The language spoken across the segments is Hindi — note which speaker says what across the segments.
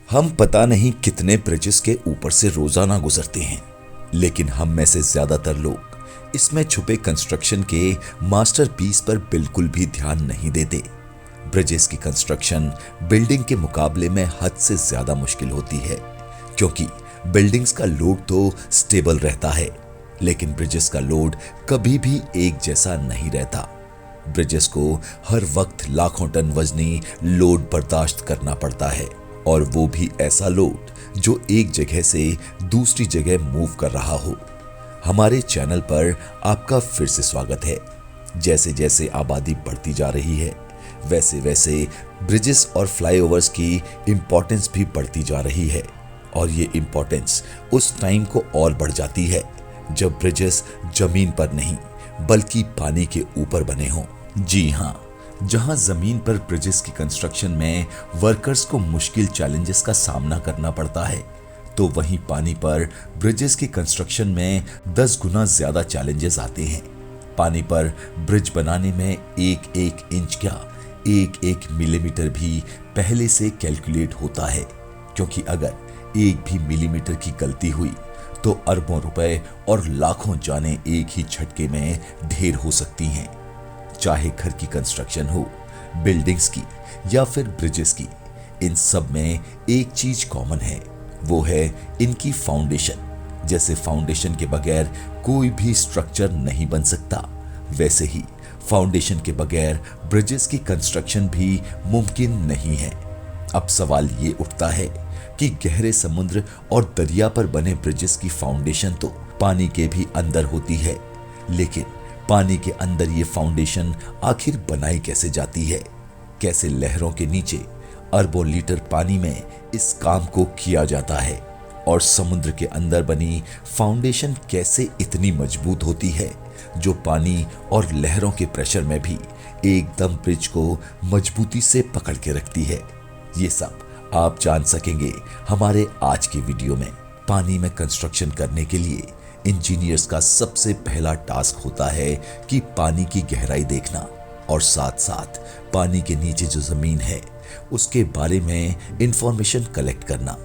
Speaker 1: हम पता नहीं कितने ब्रिजेस के ऊपर से रोजाना गुजरते हैं, लेकिन हम में से ज्यादातर लोग इसमें छुपे कंस्ट्रक्शन के मास्टरपीस पर बिल्कुल भी ध्यान नहीं देते। ब्रिजेस की कंस्ट्रक्शन बिल्डिंग के मुकाबले में हद से ज्यादा मुश्किल होती है, क्योंकि बिल्डिंग्स का लोड तो स्टेबल रहता है, लेकिन ब्रिजेस का लोड कभी भी एक जैसा नहीं रहता। ब्रिजेस को हर वक्त लाखों टन वजनी लोड बर्दाश्त करना पड़ता है, और वो भी ऐसा लोड जो एक जगह से दूसरी जगह मूव कर रहा हो। हमारे चैनल पर आपका फिर से स्वागत है। जैसे जैसे आबादी बढ़ती जा रही है, वैसे वैसे ब्रिजेस और फ्लाईओवर्स की इंपॉर्टेंस भी बढ़ती जा रही है, और ये इंपॉर्टेंस उस टाइम को और बढ़ जाती है जब ब्रिजेस जमीन पर नहीं बल्कि पानी के ऊपर बने हों। जी हाँ, जहां जमीन पर ब्रिजेस की कंस्ट्रक्शन में वर्कर्स को मुश्किल चैलेंजेस का सामना करना पड़ता है, तो वहीं पानी पर ब्रिजेस की कंस्ट्रक्शन में 10 गुना ज्यादा चैलेंजेस आते हैं। पानी पर ब्रिज बनाने में एक एक इंच क्या, एक एक मिलीमीटर भी पहले से कैलकुलेट होता है, क्योंकि अगर एक भी मिलीमीटर की गलती हुई तो अरबों रुपए और लाखों जानें एक ही झटके में ढेर हो सकती हैं। चाहे घर की कंस्ट्रक्शन हो, बिल्डिंग्स की या फिर ब्रिजेस की, इन सब में एक चीज कॉमन है, वो है इनकी फाउंडेशन। जैसे फाउंडेशन के बगैर कोई भी स्ट्रक्चर नहीं बन सकता, वैसे ही फाउंडेशन के बगैर ब्रिजेस की कंस्ट्रक्शन भी मुमकिन नहीं है। अब सवाल ये उठता है कि गहरे समुद्र और दरिया पर बने ब्रिजेस की फाउंडेशन तो पानी के भी अंदर होती है, लेकिन पानी के अंदर ये फाउंडेशन आखिर बनाई कैसे जाती है? कैसे लहरों के नीचे अरबों लीटर पानी में इस काम को किया जाता है? और समुद्र के अंदर बनी फाउंडेशन कैसे इतनी मजबूत होती है, जो पानी और लहरों के प्रेशर में भी एकदम ब्रिज को मजबूती से पकड़ के रखती है? ये सब आप जान सकेंगे हमारे आज के वीडियो में। पानी में कंस्ट्रक्शन करने के लिए इंजीनियर्स का सबसे पहला टास्क होता है कि पानी की गहराई देखना, और साथ साथ पानी के नीचे जो जमीन है उसके बारे में इंफॉर्मेशन कलेक्ट करना।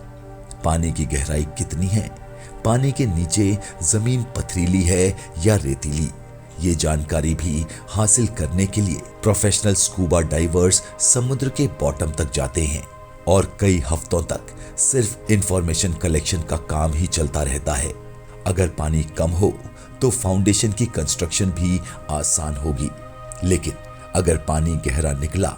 Speaker 1: पानी की गहराई कितनी है, पानी के नीचे जमीन पथरीली है या रेतीली, ये जानकारी भी हासिल करने के लिए प्रोफेशनल स्कूबा डाइवर्स समुद्र के बॉटम तक जाते हैं, और कई हफ्तों तक सिर्फ इंफॉर्मेशन कलेक्शन का काम ही चलता रहता है। अगर पानी कम हो तो फाउंडेशन की कंस्ट्रक्शन भी आसान होगी, लेकिन अगर पानी गहरा निकला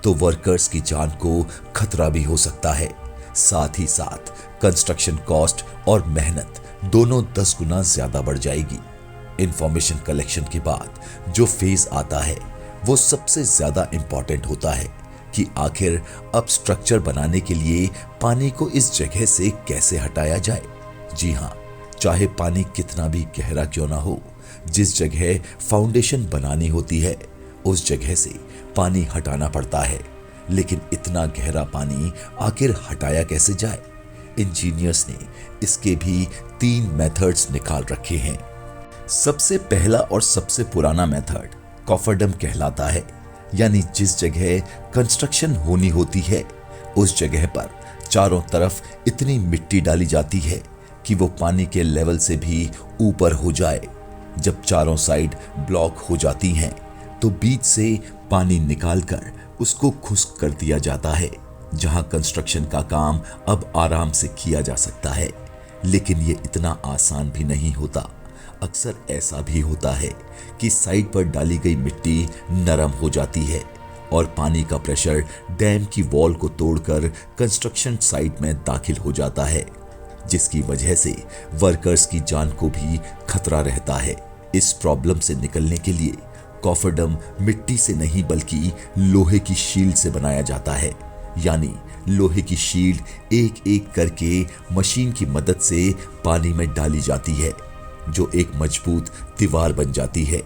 Speaker 1: तो वर्कर्स की जान को खतरा भी हो सकता है। साथ ही साथ कंस्ट्रक्शन कॉस्ट और मेहनत दोनों 10 गुना ज्यादा बढ़ जाएगी। इंफॉर्मेशन कलेक्शन के बाद जो फेज आता है वो सबसे ज्यादा इंपॉर्टेंट होता है कि आखिर अब स्ट्रक्चर बनाने के लिए पानी को इस जगह से कैसे हटाया जाए। जी हाँ, चाहे पानी कितना भी गहरा क्यों ना हो, जिस जगह फाउंडेशन बनानी होती है उस जगह से पानी हटाना पड़ता है, लेकिन इतना गहरा पानी आखिर हटाया कैसे जाए? इंजीनियर्स ने इसके भी 3 मेथड्स निकाल रखे हैं। सबसे पहला और सबसे पुराना मेथड कॉफरडम कहलाता है, यानी जिस जगह कंस्ट्रक्शन होनी होती है उस जगह पर चारों तरफ इतनी मिट्टी डाली जाती है कि वो पानी के लेवल से भी ऊपर हो जाए। जब चारों साइड ब्लॉक हो जाती हैं तो बीच से पानी निकालकर उसको खुश्क कर दिया जाता है, जहां कंस्ट्रक्शन का काम अब आराम से किया जा सकता है। लेकिन ये इतना आसान भी नहीं होता। अक्सर ऐसा भी होता है कि साइड पर डाली गई मिट्टी नरम हो जाती है और पानी का प्रेशर डैम की वॉल को तोड़कर कंस्ट्रक्शन साइट में दाखिल हो जाता है, जिसकी वजह से वर्कर्स की जान को भी खतरा रहता है। इस प्रॉब्लम से निकलने के लिए कॉफरडम मिट्टी से नहीं बल्कि लोहे की शील्ड से बनाया जाता है, यानी लोहे की शील्ड एक एक करके मशीन की मदद से पानी में डाली जाती है, जो एक मजबूत दीवार बन जाती है।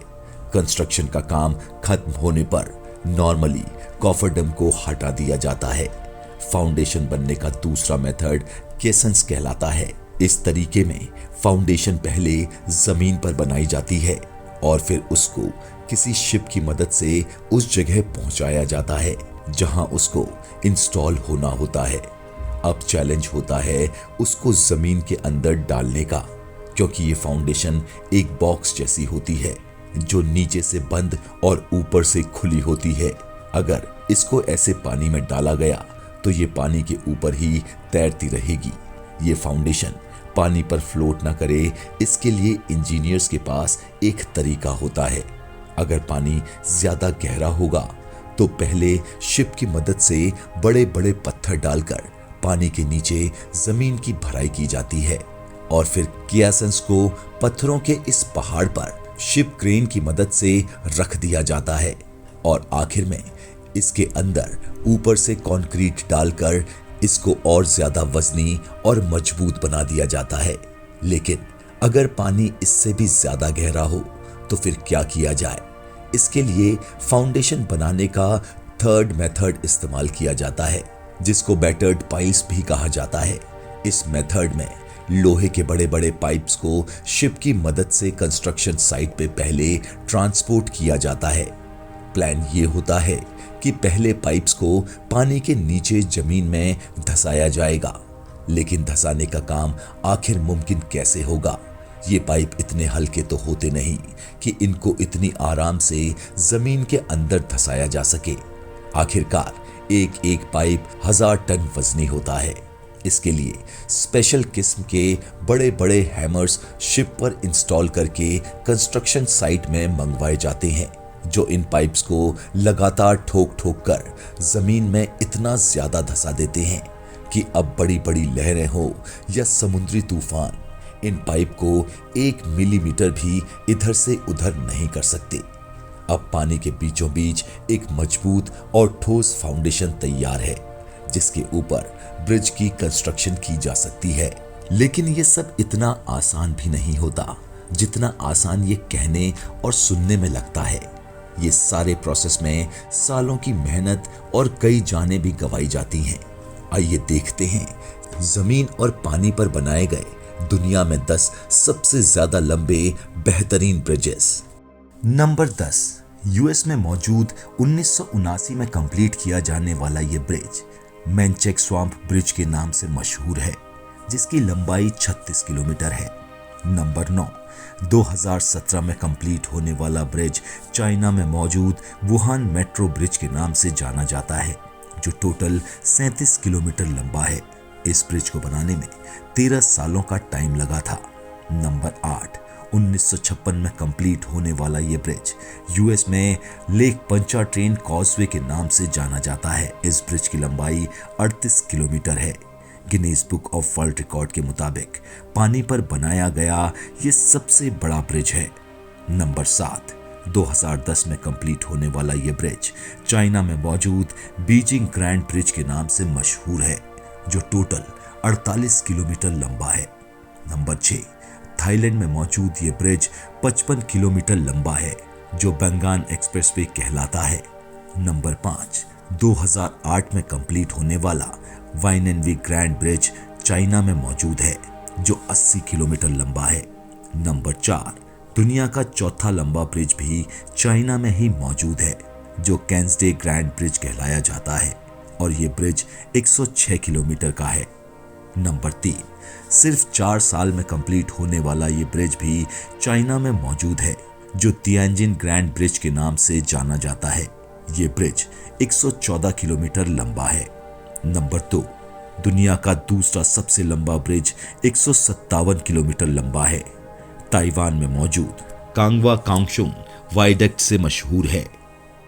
Speaker 1: कंस्ट्रक्शन का काम खत्म होने पर नॉर्मली कॉफरडम को हटा दिया जाता है। फाउंडेशन बनने का दूसरा मेथड केसेंस कहलाता है। इस तरीके में फाउंडेशन पहले जमीन पर बनाई जाती है और फिर उसको किसी शिप की मदद से उस जगह पहुंचाया जाता है जहां उसको इंस्टॉल होना होता है। अब चैलेंज होता है उसको जमीन के अंदर डालने का, क्योंकि ये फाउंडेशन एक बॉक्स जैसी होती है जो नीचे से बंद और ऊपर से खुली होती है। अगर इसको ऐसे पानी में डाला गया तो ये पानी के ऊपर ही तैरती रहेगी। ये फाउंडेशन पानी पर फ्लोट ना करे, इसके लिए इंजीनियर्स के पास एक तरीका होता है। अगर पानी ज्यादा गहरा होगा तो पहले शिप की मदद से बड़े बड़े पत्थर डालकर पानी के नीचे जमीन की भराई की जाती है और फिर कियासेंस को पत्थरों के इस पहाड़ पर शिप क्रेन की मदद से रख दिया जाता है और आखिर में इसके अंदर ऊपर से कंक्रीट डालकर इसको और ज्यादा वजनी और मजबूत बना दिया जाता है। लेकिन अगर पानी इससे भी ज्यादा गहरा हो तो फिर क्या किया जाए? इसके लिए फाउंडेशन बनाने का थर्ड मेथड इस्तेमाल किया जाता है, जिसको बैटर्ड पाइल्स भी कहा जाता है। इस मेथड में लोहे के बड़े बड़े पाइप्स को शिप की मदद से कंस्ट्रक्शन साइट पे पहले ट्रांसपोर्ट किया जाता है। प्लान ये होता है कि पहले पाइप्स को पानी के नीचे जमीन में धंसाया जाएगा, लेकिन धंसाने का काम आखिर मुमकिन कैसे होगा? ये पाइप इतने हल्के तो होते नहीं कि इनको इतनी आराम से जमीन के अंदर धंसाया जा सके। आखिरकार एक एक पाइप 1000 टन वजनी होता है। इसके लिए स्पेशल किस्म के बड़े बड़े हैमर्स शिप पर इंस्टॉल करके कंस्ट्रक्शन साइट में मंगवाए जाते हैं, जो इन पाइप्स को लगातार ठोक ठोक कर जमीन में इतना ज्यादा धंसा देते हैं कि अब बड़ी बड़ी लहरें हो या समुद्री तूफान इन पाइप को 1 मिलीमीटर भी इधर से उधर नहीं कर सकते। अब पानी के बीचों बीच एक मजबूत और ठोस फाउंडेशन तैयार है, जिसके ऊपर ब्रिज की कंस्ट्रक्शन की जा सकती है। लेकिन ये सब इतना आसान भी नहीं होता जितना आसान ये कहने और सुनने में लगता है। ये सारे प्रोसेस में सालों की मेहनत और कई जानें भी गंवाई जाती हैं। आइए देखते हैं जमीन और पानी पर बनाए गए दुनिया में 10 सबसे ज्यादा लंबे बेहतरीन ब्रिजेस। नंबर 10, यूएस में मौजूद 1979 में कंप्लीट किया जाने वाला ये ब्रिज मैनचेक स्वैम्प ब्रिज के नाम से मशहूर है, जिसकी लंबाई 36 किलोमीटर है। नंबर 9, 2017 में कंप्लीट होने वाला ब्रिज चाइना में मौजूद वुहान मेट्रो ब्रिज के नाम से जाना जाता है, जो टोटल 37 किलोमीटर लंबा है। इस ब्रिज को बनाने में 13 सालों का टाइम लगा था। नंबर 8, 1956 में कंप्लीट होने वाला ये ब्रिज यूएस में लेक पंचाट्रेन कॉजवे के नाम से जाना जाता है। इस ब्रिज की लंबाई 38 किलोमीटर है। Guinness book of world record के मुताबिक पानी पर बनाया गया ये सबसे बड़ा ब्रिज है। नंबर 7, 2010 में कंप्लीट होने वाला ये ब्रिज चाइना में मौजूद बीजिंग ग्रैंड ब्रिज के नाम से मशहूर है, जो टोटल 48 किलोमीटर लंबा है। नंबर 6, थाईलैंड में मौजूद ये ब्रिज 55 किलोमीटर लंबा है, जो बंगान एक्सप्रेसवे कहलाता है। नंबर 5, 2008 में कंप्लीट होने वाला वाइननवी ग्रैंड ब्रिज चाइना में मौजूद है, जो 80 किलोमीटर लंबा है। नंबर 4, दुनिया का चौथा लंबा ब्रिज भी चाइना में ही मौजूद है, जो कैंसडे ग्रैंड ब्रिज कहलाया जाता है और ये ब्रिज 106 किलोमीटर का है। नंबर 3, सिर्फ 4 साल में कंप्लीट होने वाला ये ब्रिज भी चाइना में मौजूद है, जो तियानजिन ग्रैंड ब्रिज के नाम से जाना जाता है। ये ब्रिज 114 किलोमीटर लंबा है। नंबर 2, दुनिया का दूसरा सबसे लंबा ब्रिज 157 किलोमीटर लंबा है, ताइवान में मौजूद कांगवा कांगशुंग वायडक्ट से मशहूर है।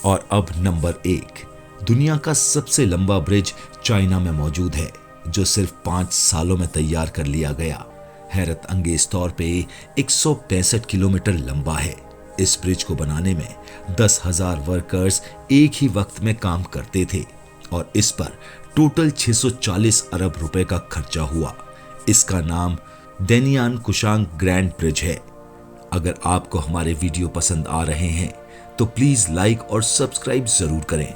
Speaker 1: और अब नंबर 1, दुनिया का सबसे लंबा ब्रिज चाइना में मौजूद है, जो सिर्फ 5 सालों में तैयार कर लिया गया। हैरत अंगेज तौर पे 165 किलोमीटर लंबा है। इस ब्रिज को बनाने में 10,000 वर्कर्स एक ही वक्त में काम करते थे और इस पर टोटल 640 अरब रुपए का खर्चा हुआ। इसका नाम डेनियान कुशांग ग्रैंड ब्रिज है। अगर आपको हमारे वीडियो पसंद आ रहे हैं तो प्लीज लाइक और सब्सक्राइब जरूर करें।